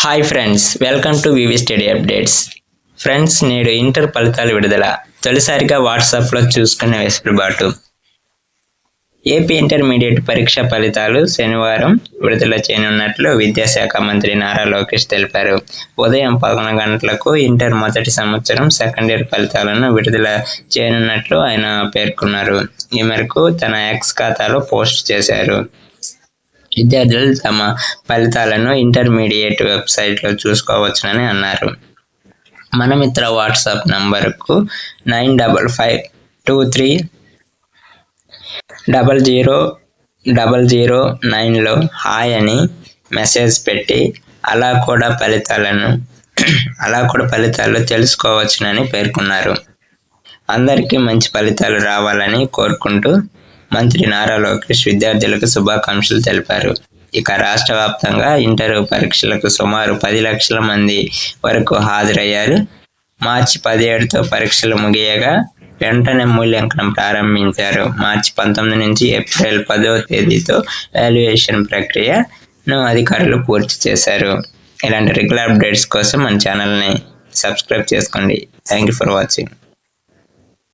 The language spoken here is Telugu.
Hi friends, welcome to VV study updates. Friends, నేడు ఇంటర్ ఫలితాలు విడుదల. తొలిసారిగా వాట్సాప్లో చూసుకునే వెసులుబాటు. ఏపీ ఇంటర్మీడియట్ పరీక్ష ఫలితాలు శనివారం విడుదల చేయనున్నట్లు విద్యాశాఖ మంత్రి నారా లోకేష్ తెలిపారు. ఉదయం 11 గంటలకు ఇంటర్ మొదటి సంవత్సరం సెకండ్ ఇయర్ ఫలితాలను విడుదల చేయనున్నట్లు ఆయన పేర్కొన్నారు. ఈ మేరకు తన ఎక్స్ ఖాతాలో పోస్ట్ చేశారు. విద్యార్థులు తమ ఫలితాలను ఇంటర్మీడియట్ వెబ్సైట్లో చూసుకోవచ్చునని అన్నారు. మన మిత్ర వాట్సాప్ నంబరుకు 9523000009లో హాయ్ అని మెసేజ్ పెట్టి అలా కూడా ఫలితాలు తెలుసుకోవచ్చునని పేర్కొన్నారు. అందరికీ మంచి ఫలితాలు రావాలని కోరుకుంటూ మంత్రి నారా లోకేష్ విద్యార్థులకు శుభాకాంక్షలు తెలిపారు. ఇక రాష్ట్ర వ్యాప్తంగా ఇంటర్ పరీక్షలకు సుమారు 10 లక్షల మంది వరకు హాజరయ్యారు. మార్చి 17తో పరీక్షలు ముగియగా వెంటనే మూల్యాంకనం ప్రారంభించారు. మార్చి 19 నుంచి ఏప్రిల్ 10వ తేదీతో వాల్యుయేషన్ ప్రక్రియను అధికారులు పూర్తి చేశారు. ఇలాంటి రెగ్యులర్ అప్డేట్స్ కోసం మన ఛానల్ని సబ్స్క్రైబ్ చేసుకోండి. Thank you for watching.